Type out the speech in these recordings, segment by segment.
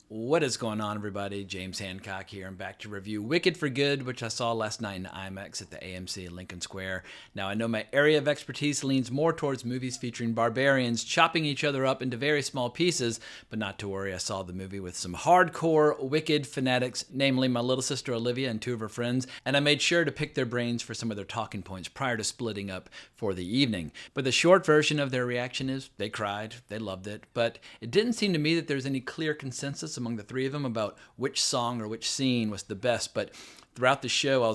What is going on, everybody? James Hancock here. I'm back to review Wicked for Good, which I saw last night in IMAX at the AMC in Lincoln Square. Now, I know my area of expertise leans more towards movies featuring barbarians chopping each other up into very small pieces, but not to worry, I saw the movie with some hardcore Wicked fanatics, namely my little sister Olivia and two of her friends, and I made sure to pick their brains for some of their talking points prior to splitting up for the evening. But the short version of their reaction is they cried, they loved it, but it didn't seem to me that there's any clear consensus among the three of them about which song or which scene was the best. But throughout the show, I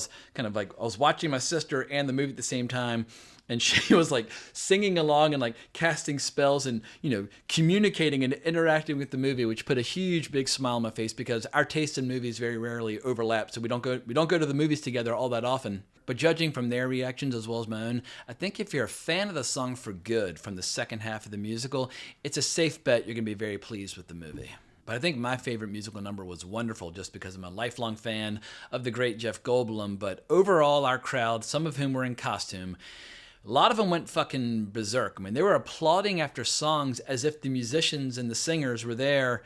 was watching my sister and the movie at the same time, and she was like singing along and like casting spells and, communicating and interacting with the movie, which put a huge big smile on my face because our taste in movies very rarely overlap. So we don't go to the movies together all that often. But judging from their reactions as well as my own, I think if you're a fan of the song For Good from the second half of the musical, it's a safe bet you're going to be very pleased with the movie. But I think my favorite musical number was Wonderful just because I'm a lifelong fan of the great Jeff Goldblum. But overall, our crowd, some of whom were in costume, a lot of them went fucking berserk. I mean, they were applauding after songs as if the musicians and the singers were there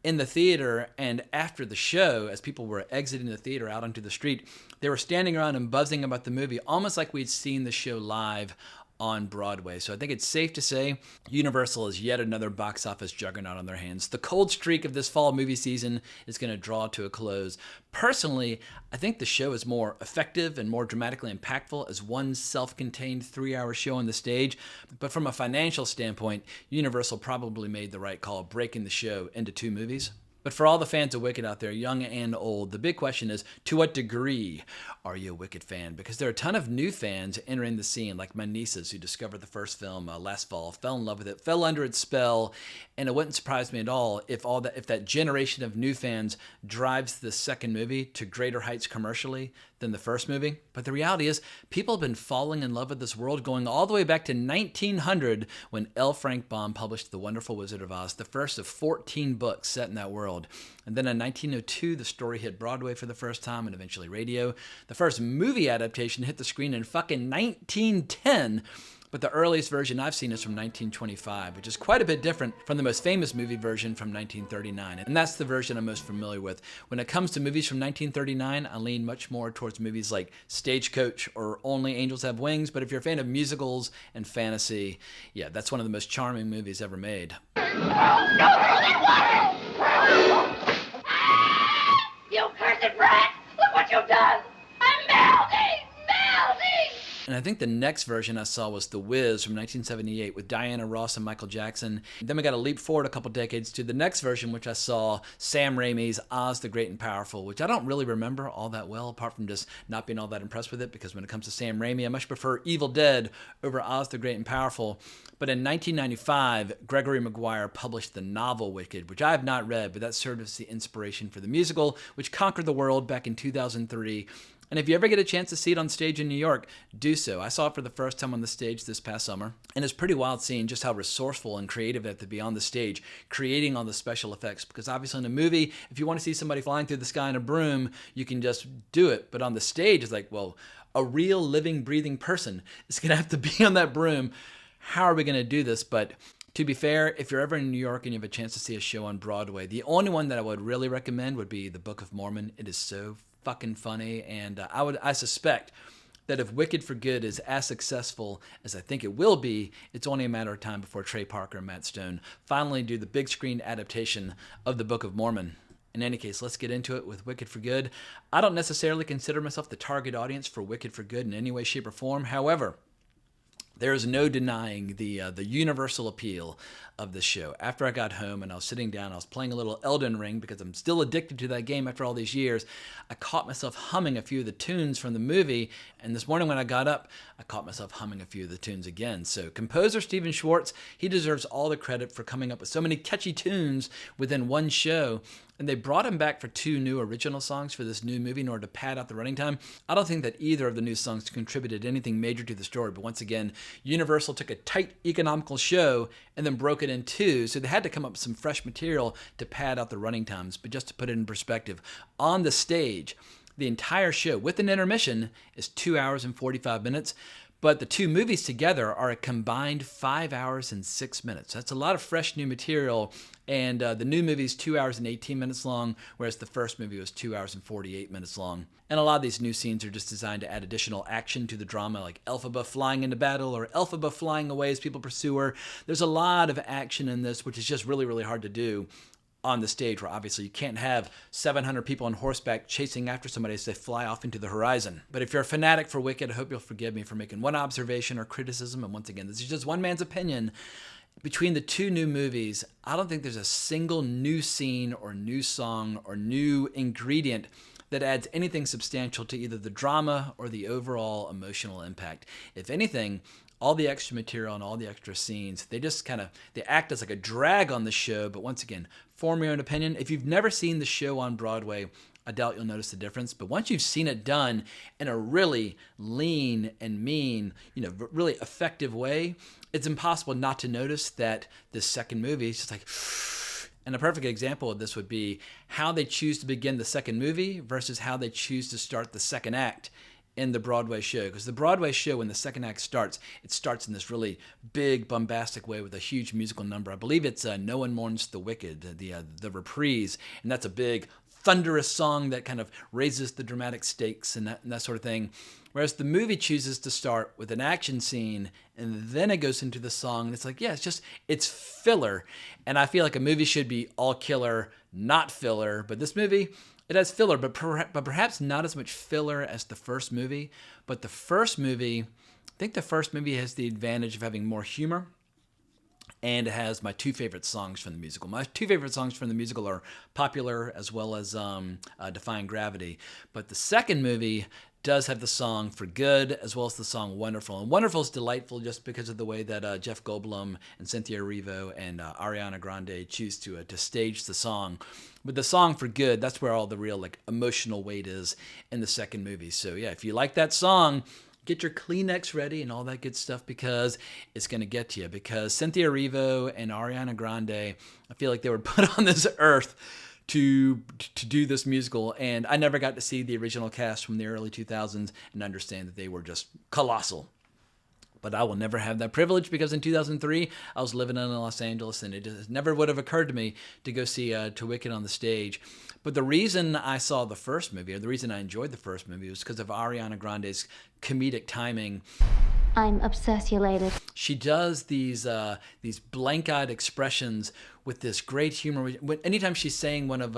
in the theater, and after the show, as people were exiting the theater out onto the street, they were standing around and buzzing about the movie, almost like we'd seen the show live on Broadway. So I think it's safe to say Universal has yet another box office juggernaut on their hands. The cold streak of this fall movie season is going to draw to a close. Personally, I think the show is more effective and more dramatically impactful as one self-contained 3-hour show on the stage. But from a financial standpoint, Universal probably made the right call breaking the show into 2 movies. But for all the fans of Wicked out there, young and old, the big question is, to what degree are you a Wicked fan? Because there are a ton of new fans entering the scene, like my nieces who discovered the first film last fall, fell in love with it, fell under its spell, and it wouldn't surprise me at all if that generation of new fans drives the second movie to greater heights commercially than the first movie. But the reality is, people have been falling in love with this world going all the way back to 1900 when L. Frank Baum published The Wonderful Wizard of Oz, the first of 14 books set in that world. And then in 1902, the story hit Broadway for the first time and eventually radio. The first movie adaptation hit the screen in fucking 1910. But the earliest version I've seen is from 1925, which is quite a bit different from the most famous movie version from 1939. And that's the version I'm most familiar with. When it comes to movies from 1939, I lean much more towards movies like Stagecoach or Only Angels Have Wings. But if you're a fan of musicals and fantasy, yeah, that's one of the most charming movies ever made. You cursed brat! Look what you've done! I'm melting! Melting! And I think the next version I saw was The Wiz from 1978 with Diana Ross and Michael Jackson. Then we got to leap forward a couple decades to the next version, which I saw, Sam Raimi's Oz the Great and Powerful, which I don't really remember all that well, apart from just not being all that impressed with it, because when it comes to Sam Raimi, I much prefer Evil Dead over Oz the Great and Powerful. But in 1995, Gregory Maguire published the novel Wicked, which I have not read, but that served as the inspiration for the musical, which conquered the world back in 2003. And if you ever get a chance to see it on stage in New York, do so. I saw it for the first time on the stage this past summer, and it's pretty wild seeing just how resourceful and creative they have to be on the stage, creating all the special effects. Because obviously in a movie, if you want to see somebody flying through the sky in a broom, you can just do it. But on the stage, it's like, well, a real living, breathing person is going to have to be on that broom. How are we going to do this? But to be fair, if you're ever in New York and you have a chance to see a show on Broadway, the only one that I would really recommend would be The Book of Mormon. It is so fucking funny, and I suspect that if Wicked for Good is as successful as I think it will be, it's only a matter of time before Trey Parker and Matt Stone finally do the big screen adaptation of The Book of Mormon. In any case, let's get into it with Wicked for Good. I don't necessarily consider myself the target audience for Wicked for Good in any way, shape, or form. However, there is no denying the universal appeal of this show. After I got home and I was sitting down, I was playing a little Elden Ring because I'm still addicted to that game after all these years. I caught myself humming a few of the tunes from the movie, and this morning when I got up, I caught myself humming a few of the tunes again. So composer Stephen Schwartz, he deserves all the credit for coming up with so many catchy tunes within one show. And they brought him back for 2 new original songs for this new movie in order to pad out the running time. I don't think that either of the new songs contributed anything major to the story, but once again, Universal took a tight economical show and then broke it in 2, so they had to come up with some fresh material to pad out the running times. But just to put it in perspective, on the stage, the entire show with an intermission is 2 hours and 45 minutes. But the two movies together are a combined 5 hours and 6 minutes. That's a lot of fresh new material. And the new movie is 2 hours and 18 minutes long, whereas the first movie was 2 hours and 48 minutes long. And a lot of these new scenes are just designed to add additional action to the drama, like Elphaba flying into battle or Elphaba flying away as people pursue her. There's a lot of action in this, which is just really, really hard to do on the stage, where obviously you can't have 700 people on horseback chasing after somebody as they fly off into the horizon. But if you're a fanatic for Wicked, I hope you'll forgive me for making one observation or criticism. And once again, this is just one man's opinion. Between the two new movies, I don't think there's a single new scene or new song or new ingredient that adds anything substantial to either the drama or the overall emotional impact. If anything, all the extra material and all the extra scenes, they act as like a drag on the show. But once again, form your own opinion. If you've never seen the show on Broadway, I doubt you'll notice the difference. But once you've seen it done in a really lean and mean, really effective way, it's impossible not to notice that this second movie is just like... And a perfect example of this would be how they choose to begin the second movie versus how they choose to start the second act in the Broadway show. Because the Broadway show, when the second act starts, it starts in this really big, bombastic way with a huge musical number. I believe it's No One Mourns the Wicked, the reprise. And that's a big, thunderous song that kind of raises the dramatic stakes and that sort of thing. Whereas the movie chooses to start with an action scene and then it goes into the song. And it's like, yeah, it's filler. And I feel like a movie should be all killer, not filler. But this movie, it has filler, but perhaps not as much filler as the first movie. But the first movie, I think the first movie has the advantage of having more humor. And it has my two favorite songs from the musical. My two favorite songs from the musical are Popular as well as Defying Gravity. But the second movie does have the song For Good as well as the song Wonderful. And Wonderful is delightful just because of the way that Jeff Goldblum and Cynthia Erivo and Ariana Grande choose to stage the song. But the song For Good, that's where all the real emotional weight is in the second movie. So yeah, if you like that song, get your Kleenex ready and all that good stuff because it's going to get to you. Because Cynthia Erivo and Ariana Grande, I feel like they were put on this earth to do this musical. And I never got to see the original cast from the early 2000s and understand that they were just colossal. But I will never have that privilege because in 2003, I was living in Los Angeles and it just never would have occurred to me to go see To Wicked on the stage. But the reason I saw the first movie, or the reason I enjoyed the first movie, was because of Ariana Grande's comedic timing. I'm obsessulated. She does these blank-eyed expressions with this great humor. Anytime she's saying one of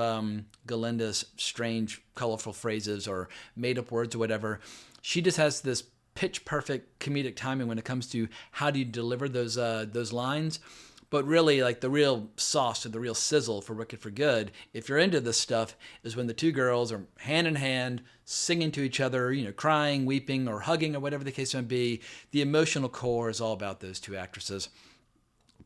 Galinda's strange, colorful phrases or made-up words or whatever, she just has this pitch-perfect comedic timing when it comes to how do you deliver those lines. But really, the real sauce or the real sizzle for Wicked for Good, if you're into this stuff, is when the two girls are hand in hand, singing to each other, crying, weeping, or hugging, or whatever the case might be. The emotional core is all about those two actresses.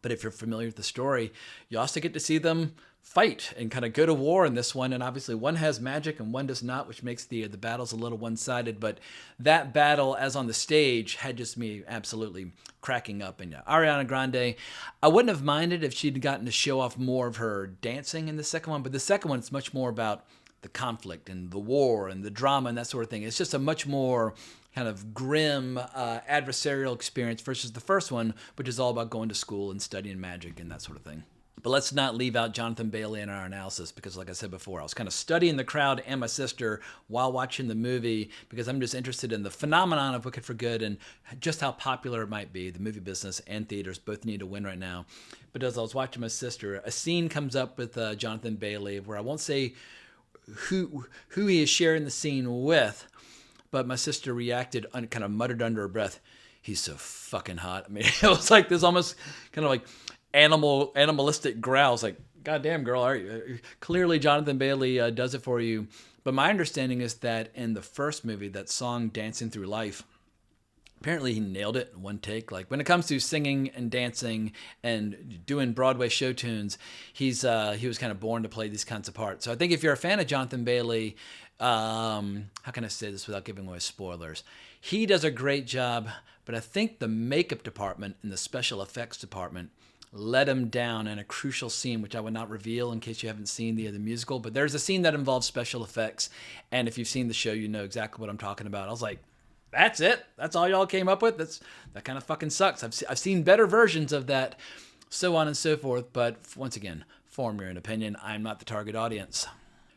But if you're familiar with the story, you also get to see them fight and kind of go to war in this one. And obviously one has magic and one does not, which makes the battles a little one-sided. But that battle, as on the stage, had just me absolutely cracking up. And Ariana Grande, I wouldn't have minded if she'd gotten to show off more of her dancing in the second one. But the second one, it's much more about the conflict and the war and the drama and that sort of thing. It's just a much more kind of grim adversarial experience versus the first one, which is all about going to school and studying magic and that sort of thing. But let's not leave out Jonathan Bailey in our analysis because, like I said before, I was kind of studying the crowd and my sister while watching the movie because I'm just interested in the phenomenon of Wicked for Good and just how popular it might be. The movie business and theaters both need to win right now. But as I was watching my sister, a scene comes up with Jonathan Bailey where I won't say who he is sharing the scene with, but my sister reacted and kind of muttered under her breath, "He's so fucking hot." I mean, it was like this almost kind of like animalistic growls, like, "God damn, girl, clearly Jonathan Bailey does it for you." But my understanding is that in the first movie, that song "Dancing Through Life," apparently he nailed it in one take. Like when it comes to singing and dancing and doing Broadway show tunes, he was kind of born to play these kinds of parts. So I think if you're a fan of Jonathan Bailey, how can I say this without giving away spoilers? He does a great job, but I think the makeup department and the special effects department let him down in a crucial scene, which I would not reveal in case you haven't seen the musical. But there's a scene that involves special effects, and if you've seen the show, you know exactly what I'm talking about. I was like, That's it. That's all y'all came up with. That kind of fucking sucks. I've seen better versions of that, so on and so forth. But once again, form your own opinion. I'm not the target audience.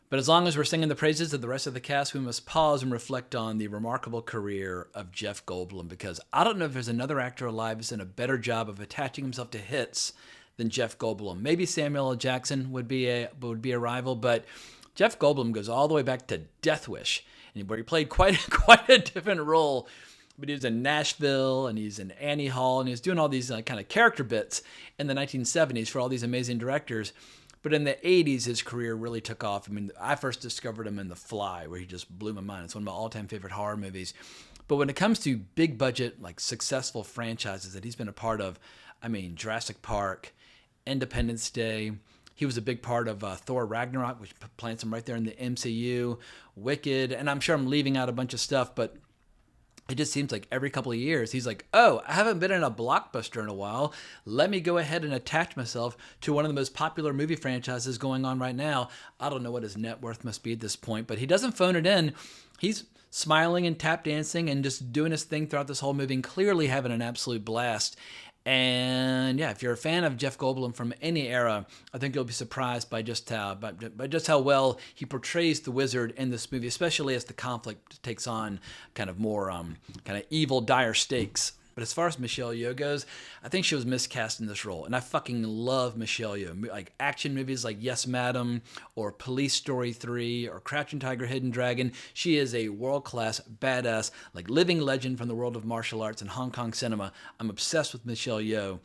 But as long as we're singing the praises of the rest of the cast, we must pause and reflect on the remarkable career of Jeff Goldblum, because I don't know if there's another actor alive who's done a better job of attaching himself to hits than Jeff Goldblum. Maybe Samuel L. Jackson would be a rival, but Jeff Goldblum goes all the way back to Death Wish, where he played quite a different role. But he was in Nashville, and he's in Annie Hall, and he was doing all these kind of character bits in the 1970s for all these amazing directors. But in the 80s, his career really took off. I mean, I first discovered him in The Fly, where he just blew my mind. It's one of my all-time favorite horror movies. But when it comes to big budget, like successful franchises that he's been a part of, I mean, Jurassic Park, Independence Day. He was a big part of Thor Ragnarok, which plants him right there in the MCU, Wicked, and I'm sure I'm leaving out a bunch of stuff, but it just seems like every couple of years, he's like, oh, I haven't been in a blockbuster in a while. Let me go ahead and attach myself to one of the most popular movie franchises going on right now. I don't know what his net worth must be at this point, but he doesn't phone it in. He's smiling and tap dancing and just doing his thing throughout this whole movie and clearly having an absolute blast. And yeah, if you're a fan of Jeff Goldblum from any era, I think you'll be surprised by just how well he portrays the wizard in this movie, especially as the conflict takes on kind of more kind of evil, dire stakes. But as far as Michelle Yeoh goes, I think she was miscast in this role. And I fucking love Michelle Yeoh. Like action movies like Yes, Madam, or Police Story 3, or Crouching Tiger, Hidden Dragon. She is a world-class, badass, like living legend from the world of martial arts and Hong Kong cinema. I'm obsessed with Michelle Yeoh.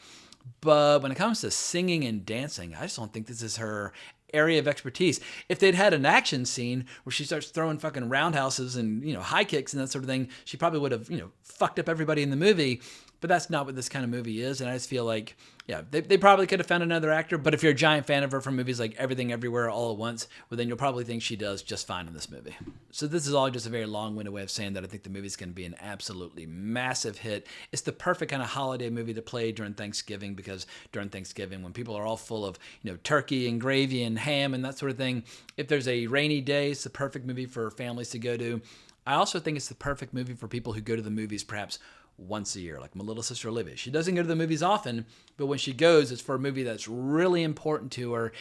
But when it comes to singing and dancing, I just don't think this is her area of expertise. If they'd had an action scene where she starts throwing fucking roundhouses and, high kicks and that sort of thing, she probably would have, fucked up everybody in the movie. But that's not what this kind of movie is. And I just feel like, yeah, they probably could have found another actor. But if you're a giant fan of her from movies like Everything Everywhere All at Once, well, then you'll probably think she does just fine in this movie. So this is all just a very long-winded way of saying that I think the movie's going to be an absolutely massive hit. It's the perfect kind of holiday movie to play during Thanksgiving, because during Thanksgiving, when people are all full of, turkey and gravy and ham and that sort of thing, if there's a rainy day, it's the perfect movie for families to go to. I also think it's the perfect movie for people who go to the movies perhaps once a year, like my little sister Olivia. She doesn't go to the movies often, but when she goes, it's for a movie that's really important to her.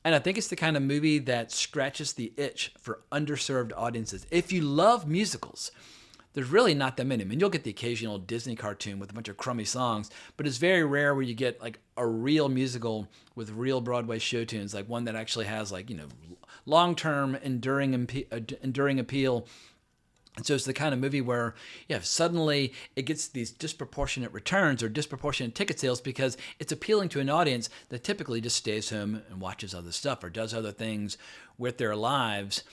And I think it's the kind of movie that scratches the itch for underserved audiences. If you love musicals, there's really not that many. I mean, you'll get the occasional Disney cartoon with a bunch of crummy songs, but it's very rare where you get like a real musical with real Broadway show tunes, like one that actually has like, long-term enduring appeal. And so it's the kind of movie where, suddenly it gets these disproportionate returns or disproportionate ticket sales because it's appealing to an audience that typically just stays home and watches other stuff or does other things with their lives.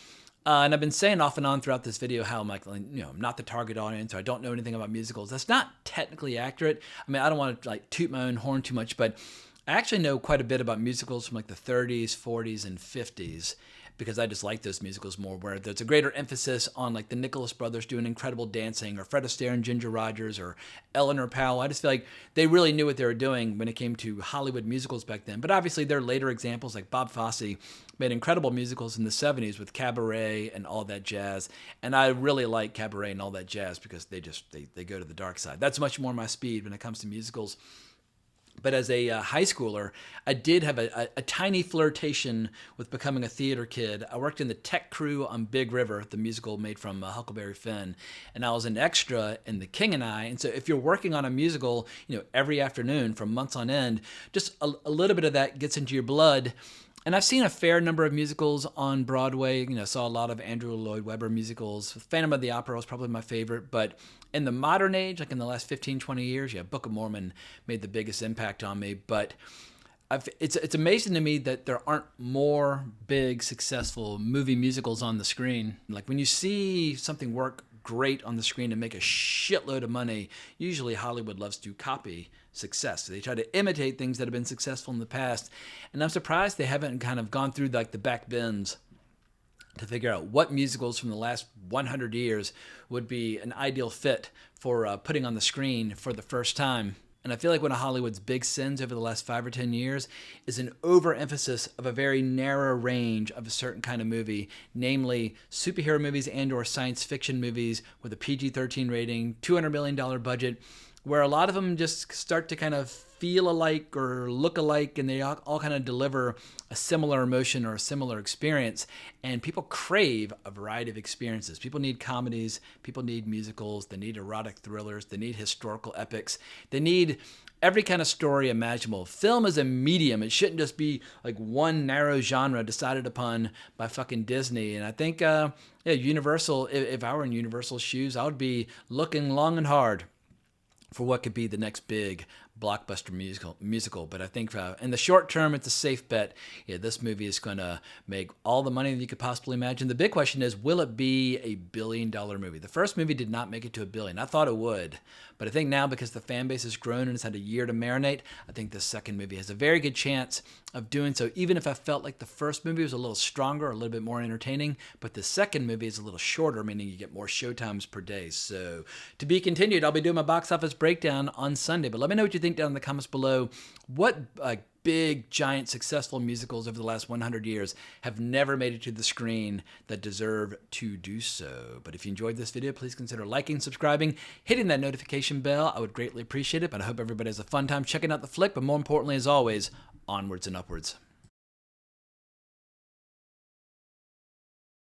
And I've been saying off and on throughout this video how I'm like, I'm not the target audience, or I don't know anything about musicals. That's not technically accurate. I mean, I don't want to like toot my own horn too much, but I actually know quite a bit about musicals from like the 30s, 40s, and 50s. Because I just like those musicals more, where there's a greater emphasis on like the Nicholas brothers doing incredible dancing, or Fred Astaire and Ginger Rogers, or Eleanor Powell. I just feel like they really knew what they were doing when it came to Hollywood musicals back then. But obviously there are later examples, like Bob Fosse made incredible musicals in the 70s with Cabaret and All That Jazz. And I really like Cabaret and All That Jazz because they go to the dark side. That's much more my speed when it comes to musicals. But as a high schooler, I did have a tiny flirtation with becoming a theater kid. I worked in the tech crew on Big River, the musical made from Huckleberry Finn, and I was an extra in The King and I. And so if you're working on a musical, every afternoon for months on end, just a little bit of that gets into your blood. And I've seen a fair number of musicals on Broadway. Saw a lot of Andrew Lloyd Webber musicals. Phantom of the Opera was probably my favorite. But in the modern age, like in the last 15, 20 years, Book of Mormon made the biggest impact on me. But it's amazing to me that there aren't more big, successful movie musicals on the screen. Like when you see something work great on the screen and make a shitload of money, usually Hollywood loves to copy success. They try to imitate things that have been successful in the past. And I'm surprised they haven't kind of gone through like the back bins to figure out what musicals from the last 100 years would be an ideal fit for putting on the screen for the first time. And I feel like one of Hollywood's big sins over the last 5 or 10 years is an overemphasis of a very narrow range of a certain kind of movie, namely superhero movies and or science fiction movies with a PG-13 rating, $200 million budget, where a lot of them just start to kind of feel alike or look alike, and they all kind of deliver a similar emotion or a similar experience. And people crave a variety of experiences. People need comedies, people need musicals, they need erotic thrillers, they need historical epics, they need every kind of story imaginable. Film is a medium. It shouldn't just be like one narrow genre decided upon by fucking Disney. And I think, Universal, if I were in Universal's shoes, I would be looking long and hard for what could be the next big blockbuster musical. But I think in the short term, it's a safe bet. Yeah, this movie is going to make all the money that you could possibly imagine. The big question is, will it be a $1 billion movie? The first movie did not make it to $1 billion. I thought it would. But I think now, because the fan base has grown and it's had a year to marinate, I think the second movie has a very good chance of doing so, even if I felt like the first movie was a little stronger, a little bit more entertaining. But the second movie is a little shorter, meaning you get more showtimes per day. So to be continued. I'll be doing my box office breakdown on Sunday. But let me know what you think down in the comments below. What big, giant, successful musicals over the last 100 years have never made it to the screen that deserve to do so? But if you enjoyed this video, please consider liking, subscribing, hitting that notification bell. I would greatly appreciate it. But I hope everybody has a fun time checking out the flick. But more importantly, as always, onwards and upwards.